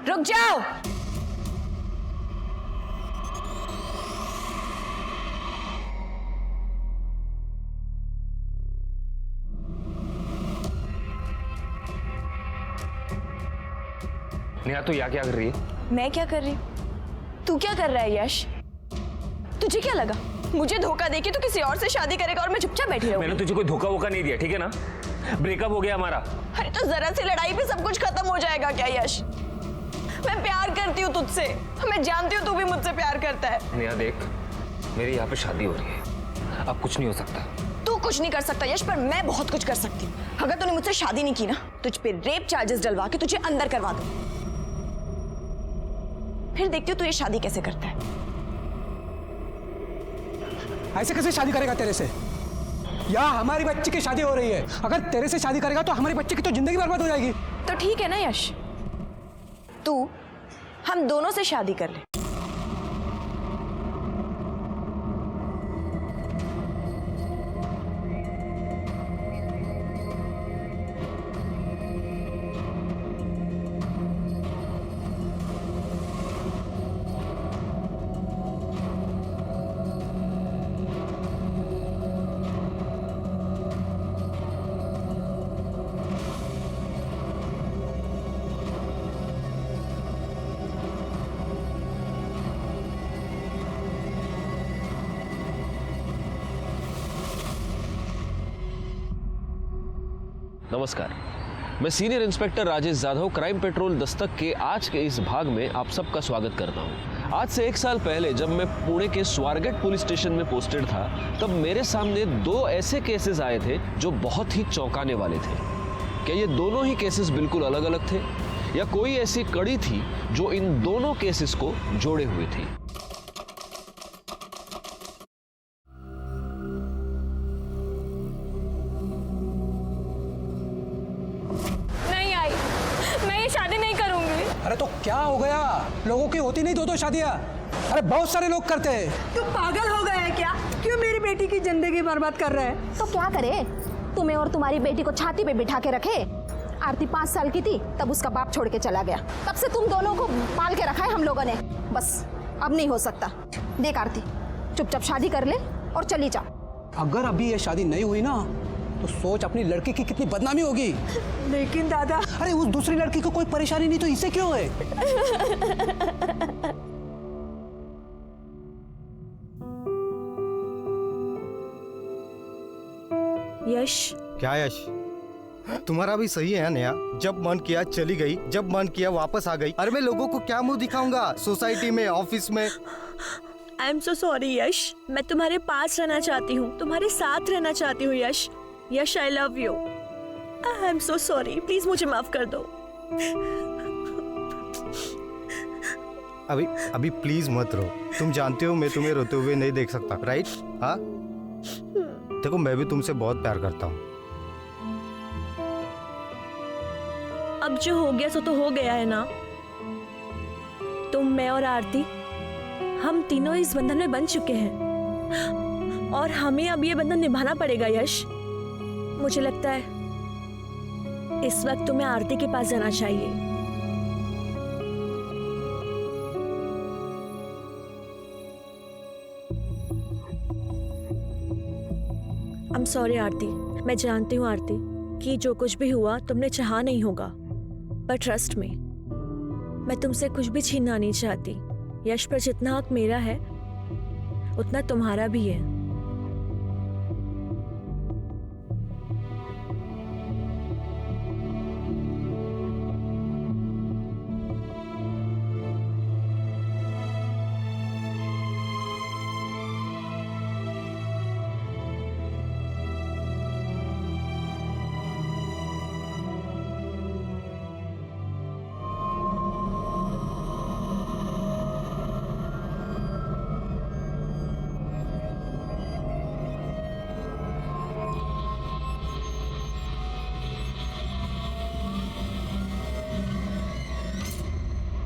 रुक जाओ। नेहा तू यहाँ क्या कर रही है? मैं क्या कर रही हूँ? तू क्या कर रहा है यश? तुझे क्या लगा मुझे धोखा देके तू किसी और से शादी करेगा और मैं चुपचाप बैठी रहूंगी? मैंने तुझे कोई धोखा वोखा नहीं दिया, ठीक है ना? ब्रेकअप हो गया हमारा। अरे तो जरा सी लड़ाई पे सब कुछ खत्म हो जाएगा क्या यश? मैं प्यार करती हूँ तुझसे, मैं जानती हूँ तू भी मुझसे प्यार करता है। नेहा देख, मेरी यहाँ पे शादी हो रही है, अब कुछ नहीं हो सकता। तू कुछ नहीं कर सकता यश, पर मैं बहुत कुछ कर सकती हूँ। अगर तूने मुझसे शादी नहीं की ना, तुझ पे रेप चार्जेस डलवा के तुझे अंदर करवा दूं। फिर देखती हूँ तू ये शादी कैसे करता है। ऐसे कैसे शादी करेगा तेरे से? या हमारी बच्ची की शादी हो रही है, अगर तेरे से शादी करेगा तो हमारी बच्ची की तो जिंदगी बर्बाद हो जाएगी। तो ठीक है ना यश, तू हम दोनों से शादी कर ले। नमस्कार, मैं senior inspector Rajesh Jadhav crime petrol Dastak के आज के इस भाग में आप सबका स्वागत करता हूं। आज से 1 साल पहले जब मैं पुणे के स्वारगेट पुलिस स्टेशन में पोस्टेड था, तब मेरे सामने 2 ऐसे केसेस आए थे जो बहुत ही चौंकाने वाले थे। क्या ये दोनों ही केसेस बिल्कुल अलग अलग थे या कोई ऐसी कड़ी थी जो इन दोनों केसेस को जोड़े हुए थी? अरे तो क्या हो गया? लोगों की होती नहीं 2-2 शादियां? अरे बहुत सारे लोग करते हैं। तू पागल हो गया है क्या? क्यों मेरी बेटी की जिंदगी बर्बाद कर रहा है? तो क्या करे? तुम्हें और तुम्हारी बेटी को छाती पे बिठा के रखे। आरती 5 साल की थी तब उसका बाप छोड़ के चला गया, तब से तुम दोनों को पाल के रखा है हम लोगों ने। बस अब नहीं हो सकता। देख आरती, चुपचाप शादी कर ले और चली जा। अगर अभी ये शादी नहीं हुई ना तो सोच अपनी लड़की की कितनी बदनामी होगी। लेकिन दादा, अरे उस दूसरी लड़की को कोई परेशानी नहीं तो इसे क्यों है? यश, क्या यश? तुम्हारा भी सही है नेहा, जब मन किया चली गई, जब मन किया वापस आ गई। अरे मैं लोगों को क्या मुंह दिखाऊंगा सोसाइटी में, ऑफिस में? आई एम सो सॉरी यश, मैं तुम्हारे पास रहना चाहती हूँ, तुम्हारे साथ रहना चाहती हूँ Yash. Yash, I love you. I am so sorry, please मुझे माफ कर दो। अभी प्लीज मत रो। तुम जानते हो मैं तुम्हें रोते हुए नहीं देख सकता, राइट? हाँ, देखो मैं भी तुमसे बहुत प्यार करता हूँ। अब जो हो गया सो तो हो गया है ना। तुम, मैं और आरती, हम तीनों इस बंधन में बंध चुके हैं और हमें अब ये बंधन निभाना पड़ेगा यश। मुझे लगता है इस वक्त तुम्हें आरती के पास जाना चाहिए। आई एम सॉरी आरती, मैं जानती हूँ आरती कि जो कुछ भी हुआ तुमने चाहा नहीं होगा, पर ट्रस्ट मी, मैं तुमसे कुछ भी छीनना नहीं चाहती। यश पर जितना हक मेरा है उतना तुम्हारा भी है।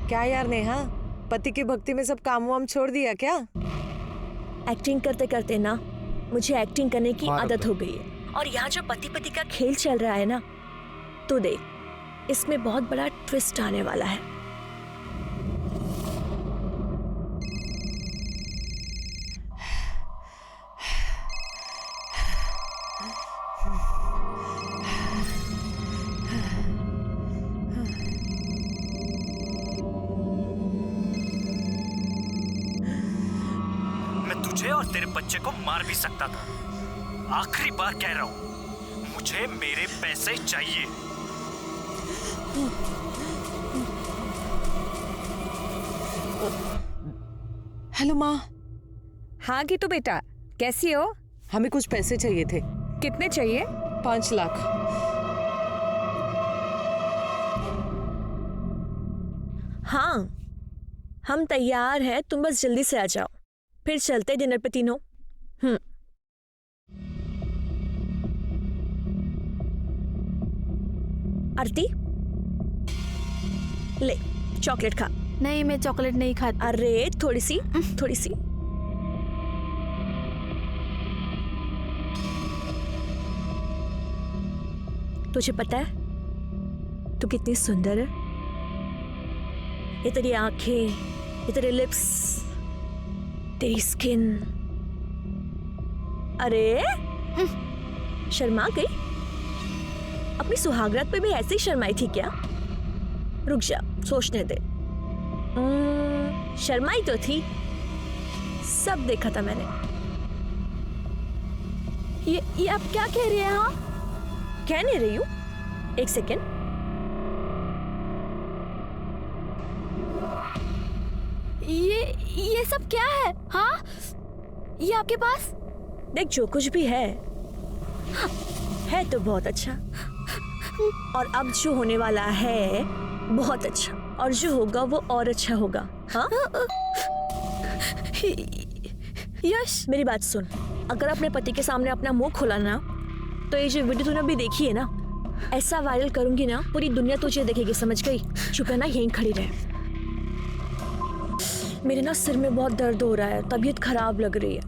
क्या यार नेहा, पति की भक्ति में सब काम वाम छोड़ दिया क्या? एक्टिंग करते करते ना मुझे एक्टिंग करने की आदत हो गई है, और यहाँ जो पति पति का खेल चल रहा है ना, तो देख इसमें बहुत बड़ा ट्विस्ट आने वाला है। और तेरे बच्चे को मार भी सकता था। आखिरी बार कह रहा हूं, मुझे मेरे पैसे चाहिए। हेलो माँ। हाँ गीतू बेटा, कैसी हो? हमें कुछ पैसे चाहिए थे। कितने चाहिए? 5 लाख। हाँ, हम तैयार हैं, तुम बस जल्दी से आ जाओ, फिर चलते डिनर पे तीनों। आरती, ले चॉकलेट खा। नहीं, मैं चॉकलेट नहीं खाती। अरे थोड़ी सी, थोड़ी सी। तुझे पता है तू कितनी सुंदर है? ये तेरी आंखें, ये तेरे लिप्स, तेरी स्किन। अरे शर्मा गई? अपनी सुहागरात पे भी ऐसे ही शर्माई थी क्या? रुक जा, सोचने दे। शर्माई तो थी, सब देखा था मैंने। ये आप क्या कह रही हैं? हाँ, कह नहीं रही हूं, एक सेकेंड। ये सब क्या है? हाँ, ये आपके पास? देख, जो कुछ भी है तो बहुत अच्छा, और अब जो होने वाला है बहुत अच्छा, और जो होगा वो और अच्छा होगा। हाँ? यश, मेरी बात सुन, अगर अपने पति के सामने अपना मुंह खोला ना, तो ये जो वीडियो तूने अभी देखी है ना, ऐसा वायरल करूंगी ना, पूरी दुनिया तुझे देखेगी, समझ गई? चुप है ना, यहीं खड़ी रहे। मेरे ना सिर में बहुत दर्द हो रहा है, तबीयत खराब लग रही है।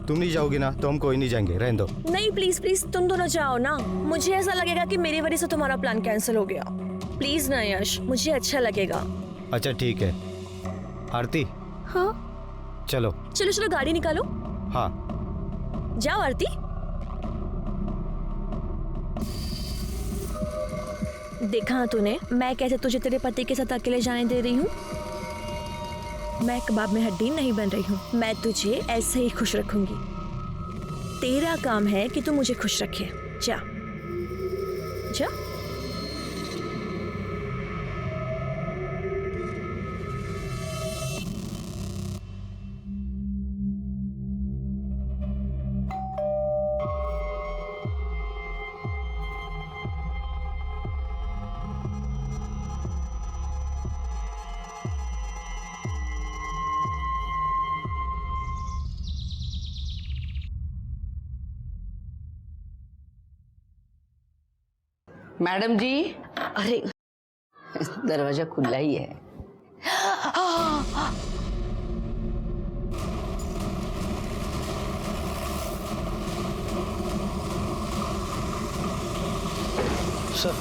तुम नहीं जाओगी ना तो हम कोई नहीं जाएंगे, रहने दो। नहीं, प्लीज प्लीज, तुम दोनों जाओ ना। मुझे ऐसा लगेगा कि मेरी वजह से तुम्हारा प्लान कैंसिल हो गया। प्लीज ना यश, मुझे अच्छा लगेगा। अच्छा ठीक है। आरती, हाँ, चलो। चलो चलो, गाड़ी निकालो। हाँ जाओ आरती। देखा तूने, मैं कैसे तुझे तेरे पति के साथ अकेले जाने दे रही हूँ? मैं कबाब में हड्डी नहीं बन रही हूँ, मैं तुझे ऐसे ही खुश रखूंगी। तेरा काम है कि तू मुझे खुश रखे। जा जा। मैडम जी, अरे दरवाजा खुला ही है। सर,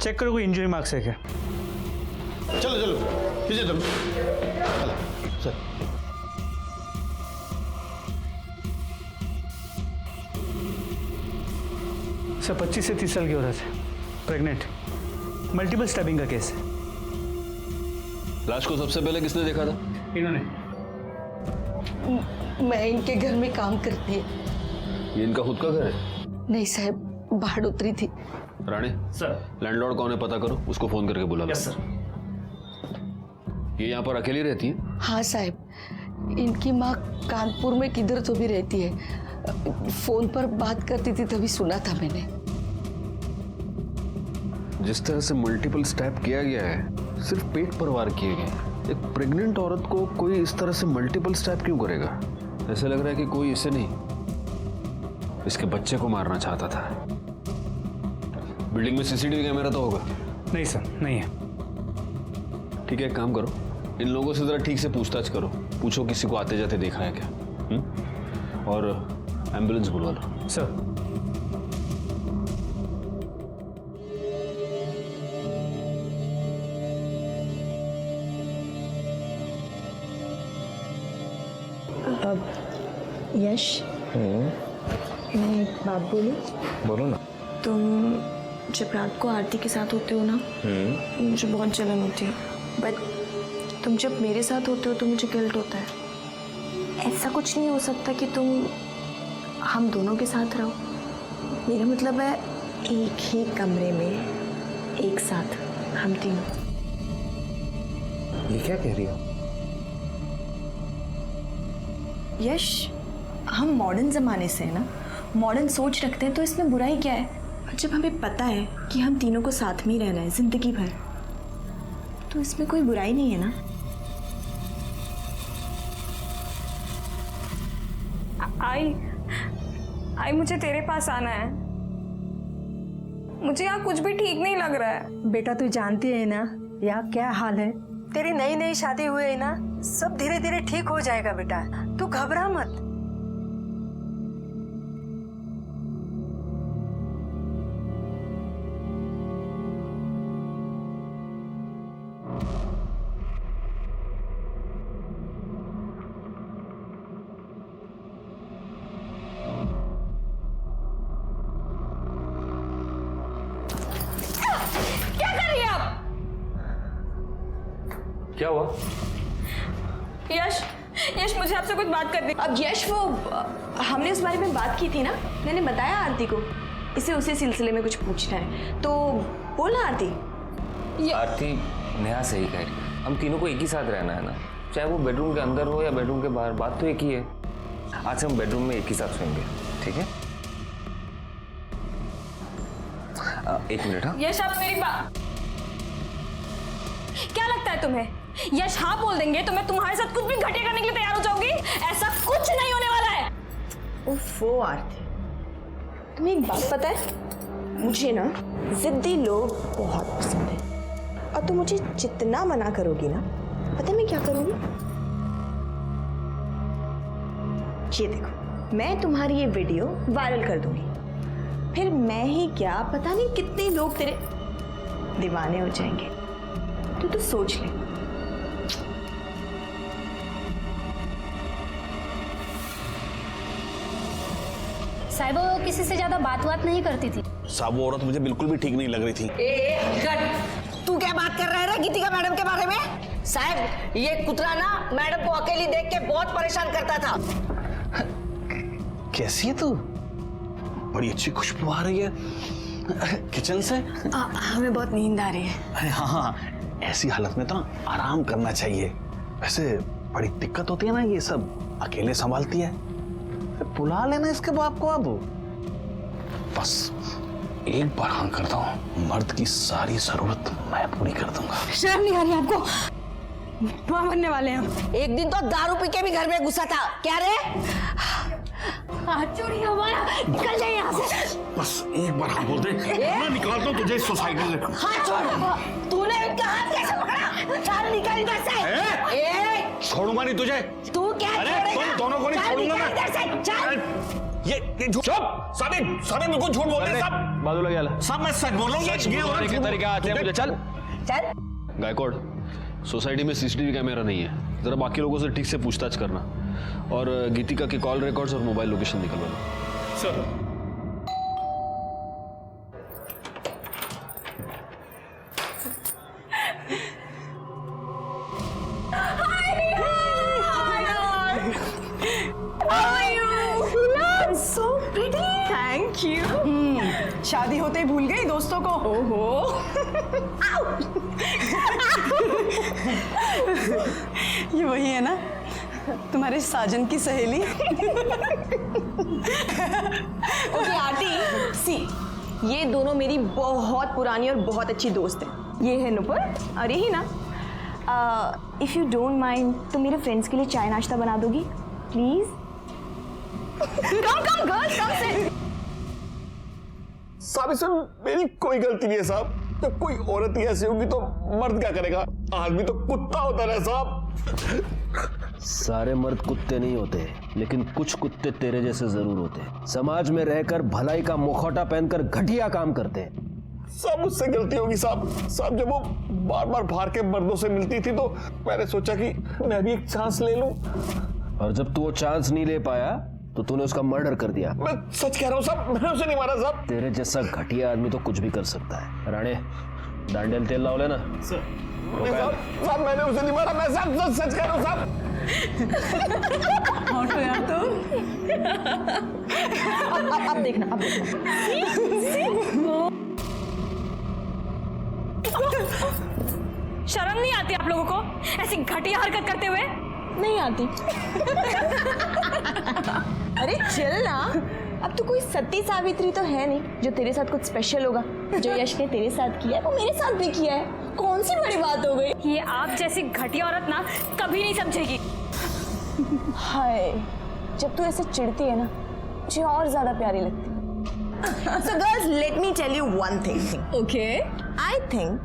चेक करो कोई इंजरी मार्क्स है क्या। चलो चलो पीछे चलो। सर, सर 25 से 30 साल की औरत है, प्रेग्नेंट, मल्टीपल स्टैबिंग का केस है। लाश को सबसे पहले किसने देखा था? इन्होंने। मैं इनके घर में काम करती है। ये इनका खुद का घर है? नहीं साहब, बाहर उतरी थी। राणे, सर, लैंडलॉर्ड कौन है पता करो, उसको फोन करके बुला लो। Yes sir. ये यहाँ पर अकेली रहती है? हाँ साहब, इनकी माँ कानपुर में किधर तो भी रहती है। फोन पर बात करती थी तभी सुना था मैंने। जिस तरह से मल्टीपल स्टैब किया गया है, सिर्फ पेट पर वार किए गए। एक प्रेग्नेंट औरत को कोई इस तरह से मल्टीपल स्टैब क्यों करेगा? ऐसा लग रहा है कि कोई इसे नहीं, इसके बच्चे को मारना चाहता था। बिल्डिंग में सीसीटीवी कैमरा तो होगा? नहीं सर, नहीं है। ठीक है, एक काम करो, इन लोगों से जरा ठीक से पूछताछ करो, पूछो किसी को आते जाते देखा है क्या। और एम्बुलेंस बुलवा लो। सर, यश, मैं एक बात बोलूं? बोलो ना। तुम जब रात को आरती के साथ होते हो ना, मुझे बहुत जलन होती है, बट तुम जब मेरे साथ होते हो तो मुझे गिल्ट होता है। ऐसा कुछ नहीं हो सकता कि तुम हम दोनों के साथ रहो। मेरा मतलब है एक ही कमरे में एक साथ हम तीनों। ये क्या कह रही हो? यश, हम मॉडर्न ज़माने से है ना, मॉडर्न सोच रखते हैं, तो इसमें बुराई क्या है? जब हमें पता है कि हम तीनों को साथ में ही रहना है ज़िंदगी भर, तो इसमें कोई बुराई नहीं है ना। आई मुझे तेरे पास आना है। मुझे यहाँ कुछ भी ठीक नहीं लग रहा है। बेटा तू जानती है ना यहाँ क्या हाल है। तेरी नई नई शादी हुई है ना, सब धीरे धीरे ठीक हो जाएगा बेटा, तू घबरा मत। क्या हुआ? यश मुझे आपसे कुछ बात करनी। अब यश, वो हमने उस बारे में बात की थी ना, मैंने बताया आरती को, इसे उसी सिलसिले में कुछ पूछना है, तो बोला आरती। आरती नेहा सही कह रही, हम तीनों को एक ही साथ रहना है ना, चाहे वो बेडरूम के अंदर हो या बेडरूम के बाहर, बात तो एक ही है। आज से हम बेडरूम में एक ही साथ सोएंगे, ठीक है? एक मिनट। हाँ यश, आप मेरी बात, क्या लगता है तुम्हें यश हाँ बोल देंगे तो मैं तुम्हारे साथ कुछ भी घटिया करने के लिए तैयार हो जाऊंगी? ऐसा कुछ नहीं होने वाला है। ओफो आरती, तुम्हें एक बात पता है, मुझे ना जिद्दी लोग बहुत पसंद है, और तुम मुझे जितना मना करोगी ना, पता है मैं क्या करूंगी? ये देखो, मैं तुम्हारी ये वीडियो वायरल कर दूंगी, फिर मैं ही क्या पता नहीं कितने लोग तेरे दीवाने हो जाएंगे। तो सोच ले। साहिब वो किसी से ज्यादा बात नहीं करती थी। साहब वो औरत मुझे बिल्कुल भी ठीक नहीं लग रही थी। तू क्या बात कर रहा है गीतिका मैडम के बारे में? साहब ये कुतरा ना मैडम को अकेली देख के बहुत परेशान करता था। कैसी है तू? बड़ी अच्छी खुशबू आ रही है किचन से। हमें बहुत नींद आ रही है। अरे हाँ, ऐसी हालत में तो आराम करना चाहिए। वैसे बड़ी दिक्कत होती है ना, ये सब अकेले संभालती है, बुला लेना इसके बाप को। अब बस एक बार हाँ करता हूँ, मर्द की सारी जरूरत मैं पूरी कर दूंगा। शर्म नहीं आ रही आपको? वहां बनने वाले हैं हम। एक दिन तो दारू पी के भी घर में घुसा था। क्या रे? हाथ छोड़िए हमारा, निकल जाइए यहाँ से। बस एक बार हाँ बोल दे, मैं निकालता हूँ तुझे इस सोसाइटी से। हाथ छोड़। तूने इनका हाथ कैसे पकड़ा? चल निकल इधर से। छोड़ूंगा नहीं तुझे। तू क्या छोड़ेगा? तुम दोनों को नहीं छोड़ूंगा मैं। इधर से चल। ये चुप। साबित बिल्कुल झूठ बोलते हैं सब। बाजूला गेला। सब मैं सच बोलूंगा। सच बोलने के तरीके आते हैं मुझे। चल गायकवाड़, सोसाइटी में सीसीटीवी कैमरा नहीं है, जरा बाकी लोगों से ठीक से पूछताछ करना, और गीतिका के कॉल रिकॉर्ड्स और मोबाइल लोकेशन निकलवाना। Sir. So pretty. Thank you. शादी होते ही भूल गई दोस्तों को। ओहो। ये वही है ना, तुम्हारे साजन की सहेली। ओके आरती, सी, ये दोनों मेरी बहुत पुरानी और बहुत अच्छी दोस्त हैं। ये है नुपुर और यही ना। इफ यू डोंट माइंड, तो मेरे फ्रेंड्स के लिए चाय नाश्ता बना दोगी प्लीज? कम गर्ल्स, कम से। साहब इसमें मेरी कोई गलती नहीं है साहब। जब कोई औरत ही ऐसी होगी तो मर्द क्या करेगा? आदमी तो कुत्ता होता है साहब। सारे मर्द कुत्ते नहीं होते, लेकिन कुछ कुत्ते तेरे जैसे जरूर होते हैं। समाज में रहकर भलाई का मुखौटा पहनकर घटिया काम करते हैं। सब मुझसे गलती होगी साहब। साहब जब वो बार बार बाहर के मर्दों से मिलती थी तो मैंने सोचा कि मैं भी एक चांस ले लूं। और जब तू वो चांस नहीं ले पाया तो तूने उसका मर्डर कर दिया। मैं सच कह रहा हूँ साहब, मैंने उसे नहीं मारा साहब। तेरे जैसा घटिया आदमी तो कुछ भी कर सकता है। राणे, दांडेल तेल लाओ लेना। सर। साहब मैंने उसे नहीं मारा, मैं साहब सच कह रहा हूँ साहब। हटो यार तुम। अब देखना, अब देखना। शर्म नहीं आती आप लोगों को ऐसी घटिया हरकत करते हुए? नहीं आती। अरे चल ना, अब तो कोई सती सावित्री तो है नहीं जो तेरे साथ कुछ स्पेशल होगा। जो यश ने तेरे साथ किया है वो मेरे साथ भी किया है, कौन सी बड़ी बात हो गई? ये आप जैसी घटिया औरत ना कभी नहीं समझेगी। हाय, जब तू ऐसे चिढ़ती है ना मुझे और ज्यादा प्यारी लगती है। So girls, let me tell you one thing. Okay. I think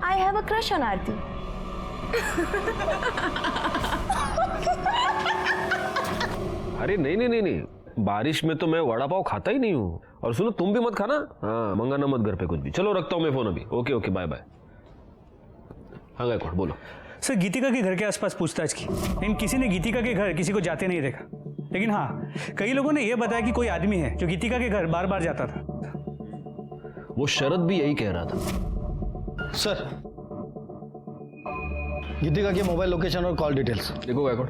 I have a crush on Aarti. अरे नहीं नहीं नहीं नहीं, बारिश में तो मैं वड़ा पाव खाता ही नहीं हूँ। और सुनो तुम भी मत खाना, हाँ मंगाना मत घर पे कुछ भी। चलो रखता हूँ मैं फोन अभी। Okay okay bye bye. हाँ गायकवाड़ बोलो। सर गीतिका के घर के आसपास पूछताछ की, लेकिन किसी ने गीतिका के घर किसी को जाते नहीं देखा। लेकिन हाँ, कई लोगों ने यह बताया कि कोई आदमी है जो गीतिका के घर बार बार जाता था। वो शरद भी यही कह रहा था। सर, गीतिका की मोबाइल लोकेशन और कॉल डिटेल्स देखो गायकवाड़।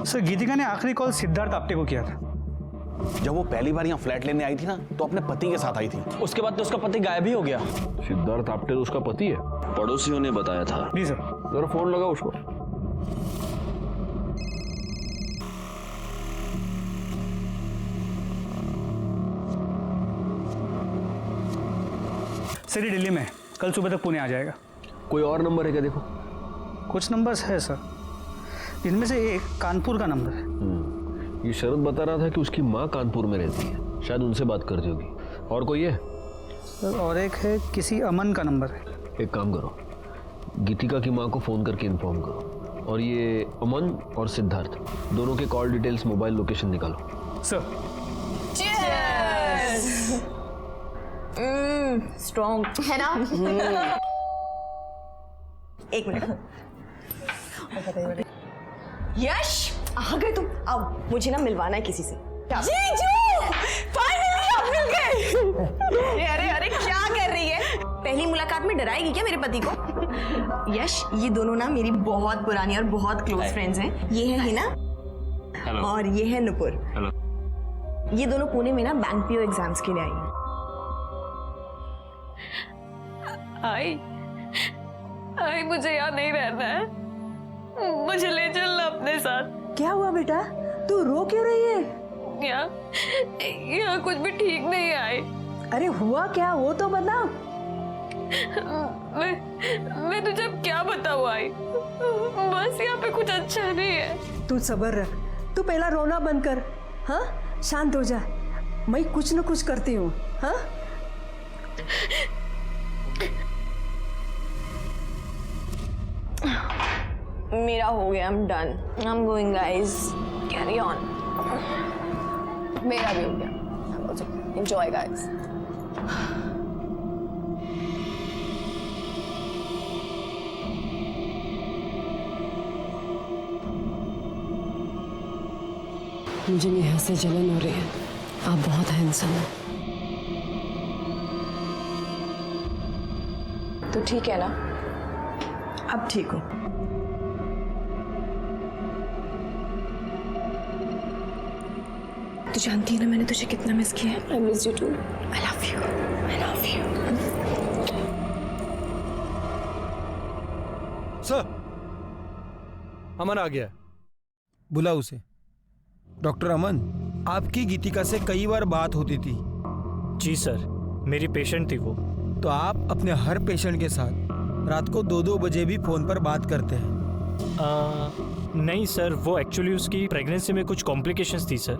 सर गीतिका ने आखिरी कॉल सिद्धार्थ आप्टे को किया था। जब वो पहली बार यहाँ फ्लैट लेने आई थी ना, तो अपने पति के साथ आई थी। उसके बाद तो उसका पति गायब ही हो गया। सिद्धार्थ आप्टे तो उसका पति है, पड़ोसियों ने बताया था। जी सर। जरा फोन लगा उसको। सर ये दिल्ली में कल सुबह तक पुणे आ जाएगा। कोई और नंबर है क्या देखो? कुछ नंबर्स है सर, इनमें से एक कानपुर का नंबर है। ये शरद बता रहा था कि उसकी माँ कानपुर में रहती है, शायद उनसे बात करती होगी। और कोई है? सर और एक है, किसी अमन का नंबर है। एक काम करो, गीतिका की माँ को फोन करके इन्फॉर्म करो, और ये अमन और सिद्धार्थ दोनों के कॉल डिटेल्स, मोबाइल लोकेशन निकालो। सर। स्ट्रॉन्ग है ना? एक मिनट। यश आ गए तुम? अब मुझे ना मिलवाना है किसी से। जीजू, फाइनली आप मिल गए। अरे अरे क्या कर रही है? पहली मुलाकात में डराएगी क्या मेरे पति को? यश, ये दोनों ना मेरी बहुत पुरानी और बहुत क्लोज फ्रेंड्स हैं। ये है हिना और ये है नुपुर। हेलो। ये दोनों पुणे में ना बैंक पीओ एग्जाम्स के लिए आई हैं। आई मुझे यहाँ नहीं रहना है, मुझे ले चलना अपने साथ। क्या हुआ बेटा, तू रो क्यों रही है? यहाँ कुछ भी ठीक नहीं आई। अरे हुआ क्या, वो तो बता। मैं तुझे अब क्या बताऊँ आई, बस यहाँ पे कुछ अच्छा नहीं है। तू सब्र रख, तू पहला रोना बंद कर। हाँ, शांत हो जा, मैं कुछ न कुछ करती हूँ। हाँ मेरा हो गया, I'm done. I'm going guys. Carry on. मेरा भी हो गया। Enjoy guys. मुझे नेहा से जलन हो रही है, आप बहुत हैंडसम हो। तो ठीक है ना, अब ठीक हो? तू जानती है ना मैंने तुझे कितना मिस किया है। I miss you too. I love you. I love you. Sir, Aman आ गया, बुला उसे। डॉक्टर अमन, आपकी गीतिका से कई बार बात होती थी। जी सर, मेरी पेशेंट थी वो। तो आप अपने हर पेशेंट के साथ रात को 2-2 बजे भी फोन पर बात करते हैं? नहीं सर, वो एक्चुअली उसकी प्रेगनेंसी में कुछ कॉम्प्लिकेशंस थी सर।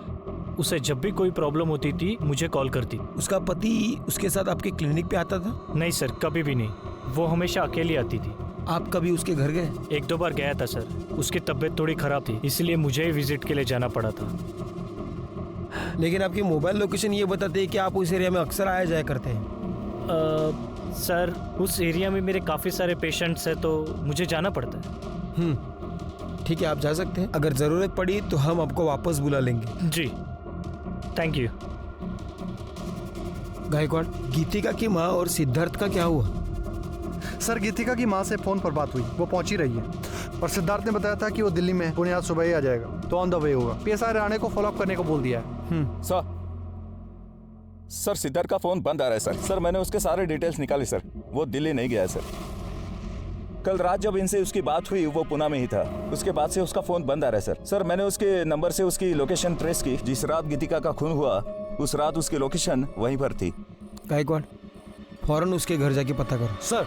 उसे जब भी कोई प्रॉब्लम होती थी मुझे कॉल करती। उसका पति उसके साथ आपके क्लिनिक पे आता था? नहीं सर, कभी भी नहीं, वो हमेशा अकेली आती थी। आप कभी उसके घर गए? 1-2 बार गया था सर, उसकी तबीयत थोड़ी खराब थी, इसलिए मुझे ही विजिट के लिए जाना पड़ा था। लेकिन आपकी मोबाइल लोकेशन ये बताते हैं कि आप उस एरिया में अक्सर आया जाया करते हैं। सर उस एरिया में मेरे काफ़ी सारे पेशेंट्स हैं, तो मुझे जाना पड़ता है। ठीक है, आप जा सकते हैं। अगर ज़रूरत पड़ी तो हम आपको वापस बुला लेंगे। जी, थैंक यू। गायकवाड़, गीतिका की माँ और सिद्धार्थ का क्या हुआ? सर गीतिका की माँ से फोन पर बात हुई, वो पहुंची रही है और सिद्धार्थ ने बताया था कि वो दिल्ली में पुणे आज सुबह ही आ जाएगा, तो ऑन द वे होगा। पीएसआई राणे को फॉलोअप करने को बोल दिया है। सर सिद्धार्थ का फोन बंद आ रहा है सर। मैंने उसके सारे डिटेल्स निकाले सर, वो दिल्ली नहीं गया है सर। कल रात जब इनसे उसकी बात हुई वो पुणे में ही था, उसके बाद से उसका फोन बंद आ रहा है सर। मैंने उसके नंबर से उसकी लोकेशन ट्रेस की, जिस रात गीतिका का खून हुआ उस रात उसकी लोकेशन वहीं पर थी। गायकवाड़, फौरन उसके घर जाके पता करो। सर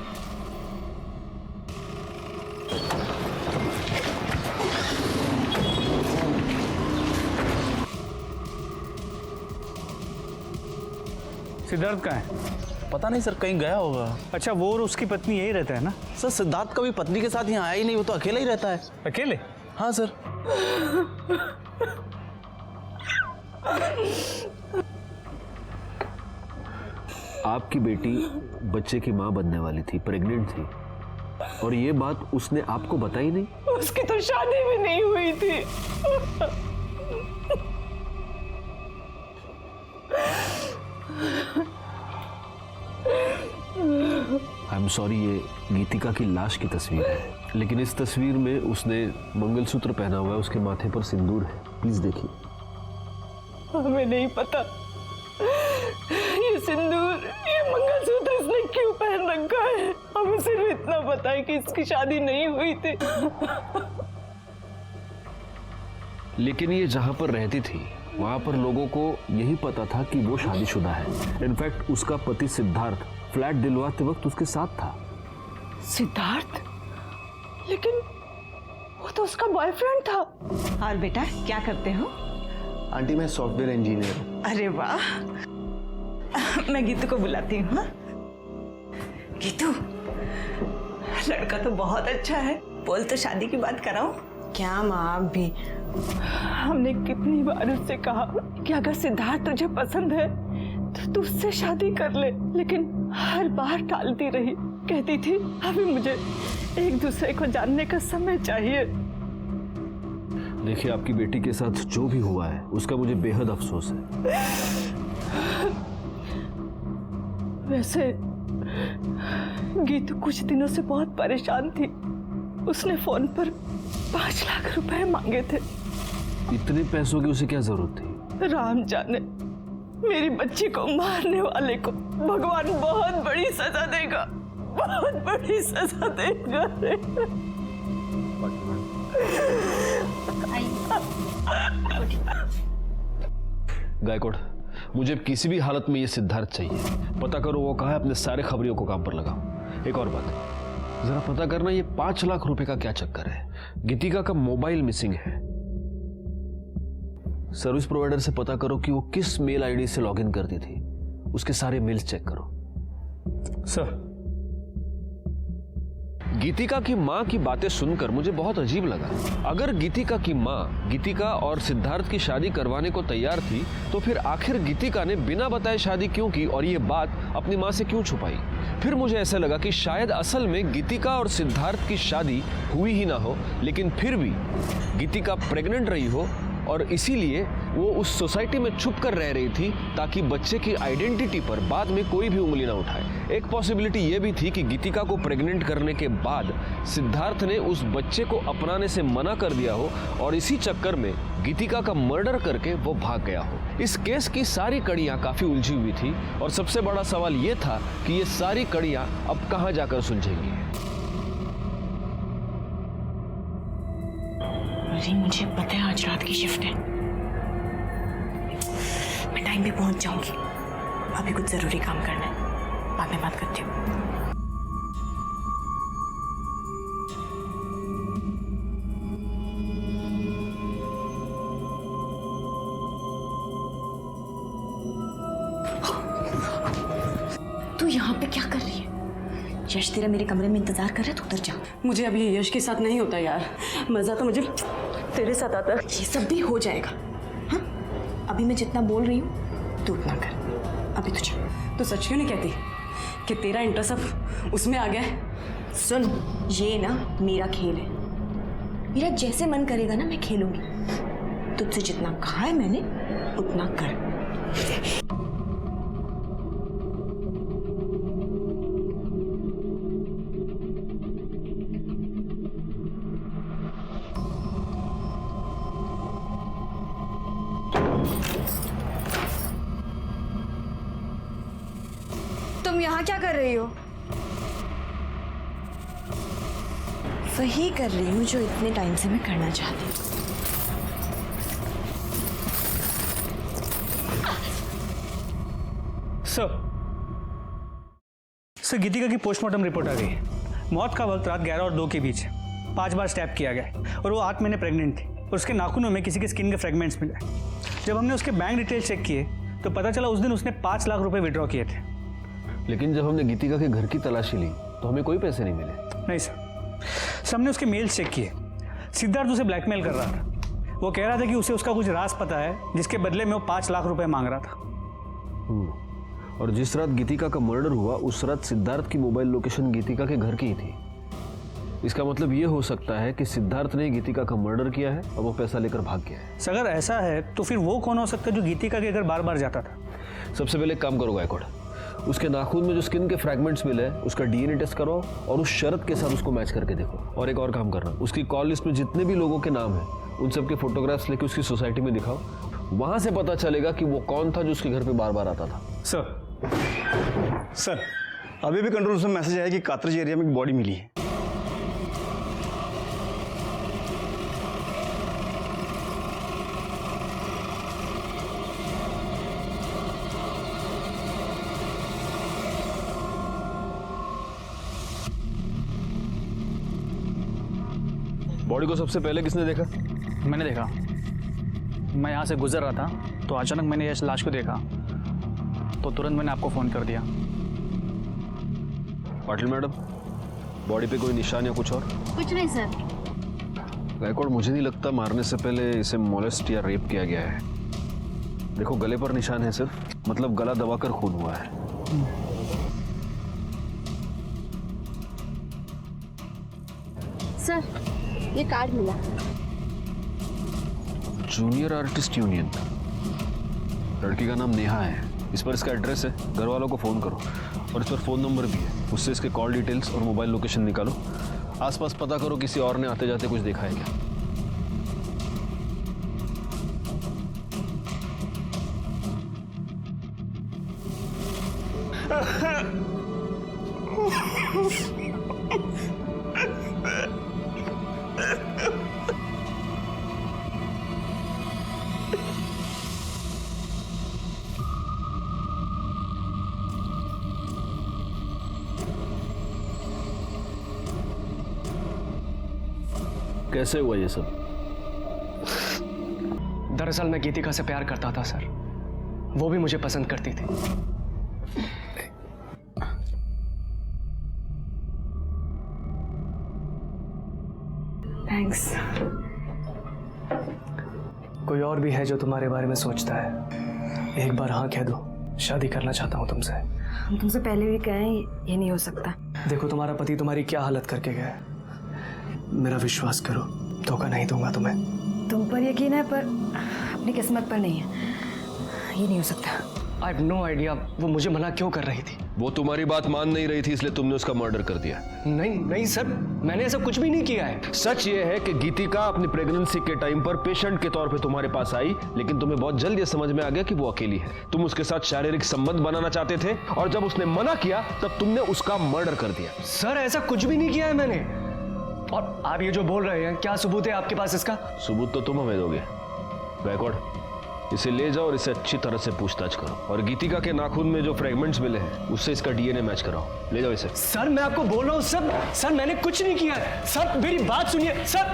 सिद्धार्थ कहाँ है? पता नहीं सर, कहीं गया होगा। अच्छा, वो और उसकी पत्नी यही रहता है ना? सर सिद्धार्थ कभी पत्नी के साथ यहाँ आया ही नहीं, वो तो अकेला ही रहता है। अकेले? हाँ सर। आपकी बेटी बच्चे की माँ बनने वाली थी, प्रेग्नेंट थी, और ये बात उसने आपको बताई नहीं? उसकी तो शादी भी नहीं हुई थी। आई एम सॉरी, ये गीतिका की लाश की तस्वीर है, लेकिन इस तस्वीर में उसने मंगलसूत्र पहना हुआ है, उसके माथे पर सिंदूर है। प्लीज देखिए। हमें नहीं पता ये सिंदूर, ये मंगलसूत्र इसने क्यों पहन रखा है। हमें सिर्फ इतना पता है कि इसकी शादी नहीं हुई थी। लेकिन ये जहां पर रहती थी वहां पर लोगों को यही पता था कि वो शादीशुदा है। इनफैक्ट उसका पति सिद्धार्थ फ्लैट दिलवाते वक्त उसके साथ था। सिद्धार्थ? लेकिन वो तो उसका बॉयफ्रेंड था। और बेटा क्या करते हो? आंटी मैं सॉफ्टवेयर इंजीनियर हूँ। अरे वाह, मैं गीतू को बुलाती हूँ। हाँ? गीतू, लड़का तो बहुत अच्छा है, बोल तो शादी की बात कराऊं। क्या माँ, आप भी? हमने कितनी बार उससे कहा कि अगर सिद्धार्थ तुझे पसंद है तो तू उससे शादी कर ले, लेकिन हर बार टालती रही। कहती थी अभी मुझे एक दूसरे को जानने का समय चाहिए। देखिए, आपकी बेटी के साथ जो भी हुआ है उसका मुझे बेहद अफसोस है। वैसे गीतू कुछ दिनों से बहुत परेशान थी। उसने फोन पर 5 लाख रुपए मांगे थे। इतने पैसों की उसे क्या जरूरत थी? राम जाने, मेरी बच्ची को मारने वाले को भगवान बहुत बड़ी सजा देगा, बहुत बड़ी सजा देगा। गायकवाड़, मुझे किसी भी हालत में ये सिद्धार्थ चाहिए। पता करो वो कहाँ है, अपने सारे खबरियों को काम पर लगाओ। एक और बात, जरा पता करना ये 5 लाख रुपए का क्या चक्कर है। गीतिका का मोबाइल मिसिंग है। सर्विस प्रोवाइडर से पता करो कि वो किस मेल आईडी से लॉगिन करती थी। उसके सारे मेल्स चेक करो। सर, गीतिका की माँ की बातें सुनकर मुझे बहुत अजीब लगा। अगर गीतिका की माँ गीतिका और सिद्धार्थ की शादी करवाने को तैयार थी, तो फिर आखिर गीतिका ने बिना बताए शादी क्यों की और ये बात अपनी माँ से क्यों छुपाई? फिर मुझे ऐसा लगा कि शायद असल में गीतिका और सिद्धार्थ की शादी हुई ही ना हो, लेकिन फिर भी गीतिका प्रेग्नेंट रही हो और इसीलिए वो उस सोसाइटी में छुप कर रह रही थी ताकि बच्चे की आइडेंटिटी पर बाद में कोई भी उंगली ना उठाए। एक पॉसिबिलिटी ये भी थी कि गीतिका को प्रेग्नेंट करने के बाद सिद्धार्थ ने उस बच्चे को अपनाने से मना कर दिया हो और इसी चक्कर में गीतिका का मर्डर करके वो भाग गया हो। इस केस की सारी कड़ियां काफी उलझी हुई थी और सबसे बड़ा सवाल ये था कि ये सारी कड़ियां अब कहां जाकर सुलझेंगी। अरे मुझे पता है आज रात की शिफ्ट है, मैं टाइम पे पहुंच जाऊंगी। अभी कुछ जरूरी काम करना है, बाद में बात करती हूँ। तू यहाँ पे क्या कर रही है? यश तेरा मेरे कमरे में इंतजार कर रहा है, तू उधर जा। मुझे अभी यश के साथ नहीं होता यार, मजा तो मुझे तेरे साथ आता है। ये सब भी हो जाएगा। हाँ, अभी मैं जितना बोल रही हूँ तू उतना कर। अभी तुझे तो सच क्यों नहीं कहती कि तेरा इंटरेस्ट अब उसमें आ गया है? सुन, ये ना मेरा खेल है, मेरा जैसे मन करेगा ना मैं खेलूंगी। तुझसे जितना कहा है मैंने उतना कर। तुम यहाँ क्या कर रही हो? वही कर रही हूँ जो इतने टाइम से मैं करना चाहती हूँ। सर गीतिका की पोस्टमार्टम रिपोर्ट आ गई है। मौत का वक्त रात 11 और 2 के बीच 5 बार स्टैब किया गया है और वो 8 महीने प्रेग्नेंट थी और उसके नाखूनों में किसी के स्किन के फ्रेगमेंट्स मिले। जब हमने उसके बैंक डिटेल्स चेक किए तो पता चला उस दिन उसने 5 लाख रुपए विड्रॉ किए थे। लेकिन जब हमने गीतिका के घर की तलाशी ली तो हमें कोई पैसे नहीं मिले। नहीं सर, हमने उसके मेल्स चेक किए। सिद्धार्थ उसे ब्लैकमेल कर रहा था। वो कह रहा था कि उसे उसका कुछ राज पता है जिसके बदले में वो 5 लाख रुपए मांग रहा था। और जिस रात गीतिका का मर्डर हुआ उस रात सिद्धार्थ की मोबाइल लोकेशन गीतिका के घर की ही थी। इसका मतलब ये हो सकता है कि सिद्धार्थ ने गीतिका का मर्डर किया है और वो पैसा लेकर भाग गया है। अगर ऐसा है तो फिर वो कौन हो सकता है जो गीतिका के घर बार बार जाता था? सबसे पहले एक काम करो गायकवाड़, उसके नाखून में जो स्किन के फ्रैगमेंट्स मिले हैं उसका डीएनए टेस्ट कराओ और उस शरत के साथ उसको मैच करके देखो। और एक और काम करना, उसकी कॉल लिस्ट में जितने भी लोगों के नाम हैं उन सबके फोटोग्राफ्स लेके उसकी सोसाइटी में दिखाओ। वहां से पता चलेगा कि वो कौन था जो उसके घर पे बार बार आता था। सर अभी भी कंट्रोल रूम से मैसेज आया कि कातरज एरिया में एक बॉडी मिली है। बॉडी को सबसे पहले किसने देखा? मैंने देखा। मैं यहाँ से गुजर रहा था तो अचानक मैंने इस लाश को देखा तो तुरंत मैंने आपको फ़ोन कर दिया। पाटिल मैडम, बॉडी पे कोई निशान या कुछ और? कुछ नहीं सर। गायकवाड़, मुझे नहीं लगता मारने से पहले इसे मोलेस्ट या रेप किया गया है। देखो गले पर निशान है सिर्फ, मतलब गला दबाकर खून हुआ है। सर ये कार्ड मिला। जूनियर आर्टिस्ट यूनियन, लड़की का नाम नेहा है। इस पर इसका एड्रेस है, घर वालों को फ़ोन करो और इस पर फ़ोन नंबर भी है, उससे इसके कॉल डिटेल्स और मोबाइल लोकेशन निकालो। आसपास पता करो किसी और ने आते जाते कुछ देखा है क्या। कैसे हुआ ये सब? दरअसल मैं गीतिका से प्यार करता था सर, वो भी मुझे पसंद करती थी। थैंक्स। कोई और भी है जो तुम्हारे बारे में सोचता है? एक बार हाँ कह दो, शादी करना चाहता हूँ तुमसे। हम तुमसे पहले भी कहें ये नहीं हो सकता। देखो तुम्हारा पति तुम्हारी क्या हालत करके गया है, मेरा विश्वास करो, धोखा नहीं दूंगा तुम्हें। तुम पर यकीन है पर अपनी किस्मत पर नहीं है। ये नहीं हो सकता। आई हैव नो आइडिया वो मुझे मना क्यों कर रही थी। वो तुम्हारी बात मान नहीं रही थी इसलिए तुमने उसका मर्डर कर दिया। नहीं नहीं सर, मैंने ऐसा कुछ भी नहीं किया है। सच ये है कि गीतिका अपनी प्रेगनेंसी के टाइम पर पेशेंट के तौर पे तुम्हारे पास आई, लेकिन तुम्हें बहुत जल्द ये समझ में आ गया कि वो अकेली है। तुम उसके साथ शारीरिक संबंध बनाना चाहते थे और जब उसने मना किया तब तुमने उसका मर्डर कर दिया। सर ऐसा कुछ भी नहीं किया है मैंने। और आप ये जो बोल रहे हैं, क्या सबूत है आपके पास इसका? सबूत तो तुम हमें दोगे। गायकवाड़, इसे ले जाओ और इसे अच्छी तरह से पूछताछ करो और गीतिका के नाखून में जो फ्रेगमेंट्स मिले हैं उससे इसका डीएनए मैच कराओ। ले जाओ इसे। सर मैं आपको बोल रहा हूँ सर मैंने कुछ नहीं किया है। सर मेरी बात सुनिए सर।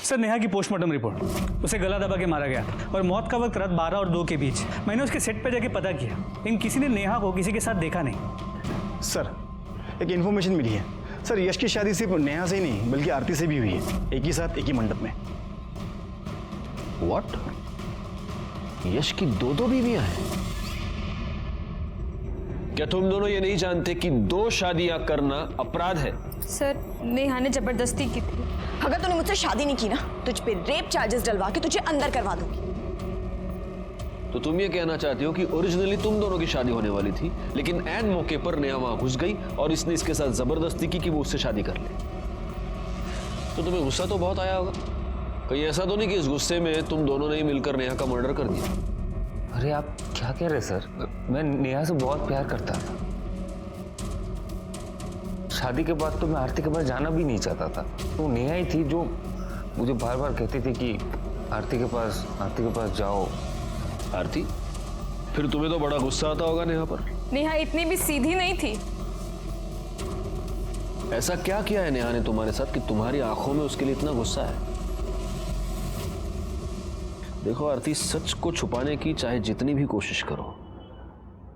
सर नेहा की पोस्टमार्टम रिपोर्ट, उसे गला दबा के मारा गया और मौत का वक्त रात 12 और 2 के बीच। मैंने उसके सेट पे जाके पता किया, लेकिन किसी ने नेहा को किसी के साथ देखा नहीं। सर एक इन्फॉर्मेशन मिली है सर, यश की शादी सिर्फ नेहा से ही नहीं बल्कि आरती से भी हुई है, एक ही साथ एक ही मंडप में। व्हाट? यश की दो बीवियां हैं? क्या तुम दोनों ये नहीं जानते कि 2 शादियां करना अपराध है? सर नेहा ने जबरदस्ती की थी। अगर तूने मुझसे शादी नहीं की ना, तुझ पे रेप चार्जेस डलवा के तुझे अंदर करवा दूंगी। तो तुम ये कहना चाहती हो कि ओरिजिनली तुम दोनों की शादी होने वाली थी, लेकिन ऐन मौके पर नेहा वहां घुस गई और इसने इसके साथ जबरदस्ती की कि वो उससे शादी कर ले। तो तुम्हें गुस्सा तो बहुत आया होगा। कहीं ऐसा तो नहीं कि इस गुस्से में तुम दोनों ने ही मिलकर नेहा का मर्डर कर दिया? अरे आप क्या कह रहे सर, मैं नेहा से बहुत प्यार करता था। शादी के बाद तो मैं आरती के पास जाना भी नहीं चाहता था। तो नेहा ही थी जो मुझे बार बार कहती थी कि आरती के पास जाओ। आरती, फिर तुम्हें तो बड़ा गुस्सा आता होगा नेहा पर। नेहा इतनी भी सीधी नहीं थी। ऐसा क्या किया है नेहा ने तुम्हारे साथ कि तुम्हारी आंखों में उसके लिए इतना गुस्सा है? देखो आरती, सच को छुपाने की चाहे जितनी भी कोशिश करो,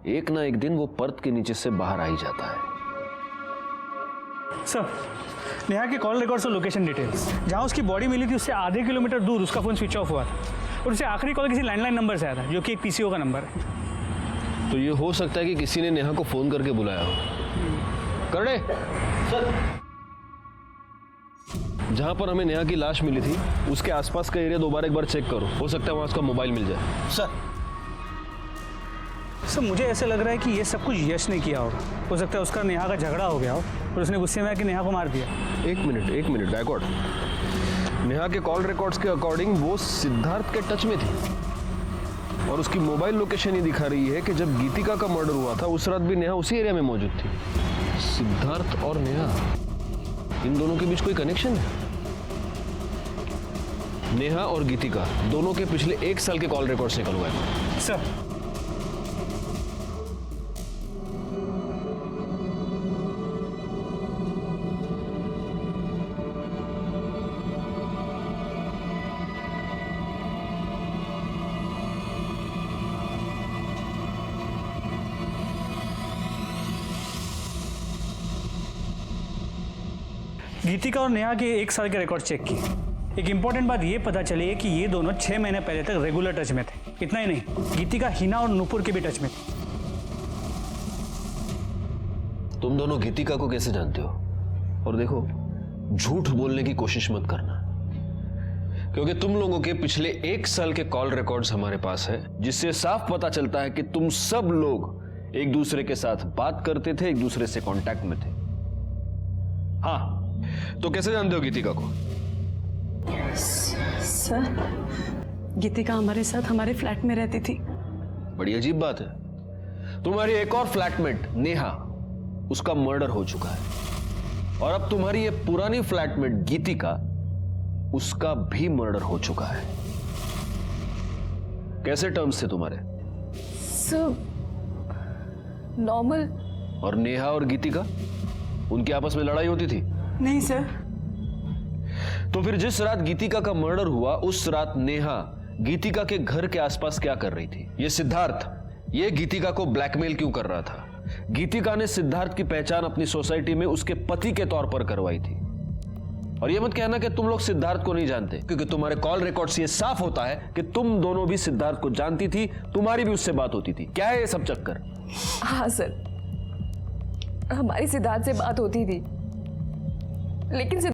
एक ना एक दिन वो पर्द के नीचे से बाहर आ ही जाता है। सर, नेहा के कॉल रिकॉर्ड्स और लोकेशन डिटेल्स, जहां उसकी बॉडी मिली थी उससे आधे किलोमीटर दूर उसका फोन स्विच ऑफ हुआ था और उसे आखिरी कॉल किसी लैंडलाइन नंबर से आया था, जो कि एक पीसीओ का नंबर है। तो ये हो सकता है कि किसी ने नेहा को फोन करके बुलाया हो। करने सर, जहां पर हमें नेहा की लाश मिली थी उसके आसपास का एरिया दोबारा एक बार चेक करो, हो सकता है वहां उसका मोबाइल मिल जाए। सर मुझे ऐसे लग रहा है कि ये सब कुछ यश ने किया होगा। हो सकता है उसका नेहा का झगड़ा हो गया हो और उसने गुस्से में आके नेहा को मार दिया। एक मिनट गायकवाड़, नेहा के कॉल रिकॉर्ड्स के अकॉर्डिंग वो सिद्धार्थ के टच में थी और उसकी मोबाइल लोकेशन ये दिखा रही है कि जब गीतिका का मर्डर हुआ था उस रात भी नेहा उसी एरिया में मौजूद थी। सिद्धार्थ और नेहा, इन दोनों के बीच कोई कनेक्शन है? नेहा और गीतिका दोनों के पिछले 1 साल के कॉल रिकॉर्ड्स निकलवाए। सर, गीतिका और नेहा के 1 साल के रिकॉर्ड चेक किए। एक इंपॉर्टेंट बात ये पता चली है कि ये दोनों 6 महीने पहले तक रेगुलर टच में थे। इतना ही नहीं, गीतिका हिना और नूपुर के भी टच में थी। तुम दोनों गीतिका को कैसे जानते हो? और देखो, झूठ बोलने की कोशिश मत करना, क्योंकि तुम लोगों के पिछले 1 साल के कॉल रिकॉर्ड्स हमारे पास है, जिससे साफ पता चलता है कि तुम सब लोग एक दूसरे के साथ बात करते थे, एक दूसरे से कांटेक्ट में थे। हाँ, तो कैसे जानते हो गीतिका को? सर, गीतिका हमारे साथ हमारे फ्लैट में रहती थी। बड़ी अजीब बात है, तुम्हारी एक और फ्लैटमेट नेहा, उसका मर्डर हो चुका है और अब तुम्हारी ये पुरानी फ्लैटमेट गीतिका, उसका भी मर्डर हो चुका है। कैसे टर्म्स थे तुम्हारे? Sir, normal. और नेहा और गीतिका, उनकी आपस में लड़ाई होती थी? नहीं सर। तो फिर जिस रात गीतिका का मर्डर हुआ उस रात नेहा गीतिका के घर के आसपास क्या कर रही थी? ये सिद्धार्थ, ये गीतिका को ब्लैकमेल क्यों कर रहा था? गीतिका ने सिद्धार्थ की पहचान अपनी सोसाइटी में उसके पति के तौर पर करवाई थी। और ये मत कहना कि तुम लोग सिद्धार्थ को नहीं जानते, क्योंकि तुम्हारे कॉल रिकॉर्ड से ये साफ होता है कि तुम दोनों भी सिद्धार्थ को जानती थी, तुम्हारी भी उससे बात होती थी। क्या है ये सब चक्कर? हाँ सर, हमारी सिद्धार्थ से बात होती थी, लेकिन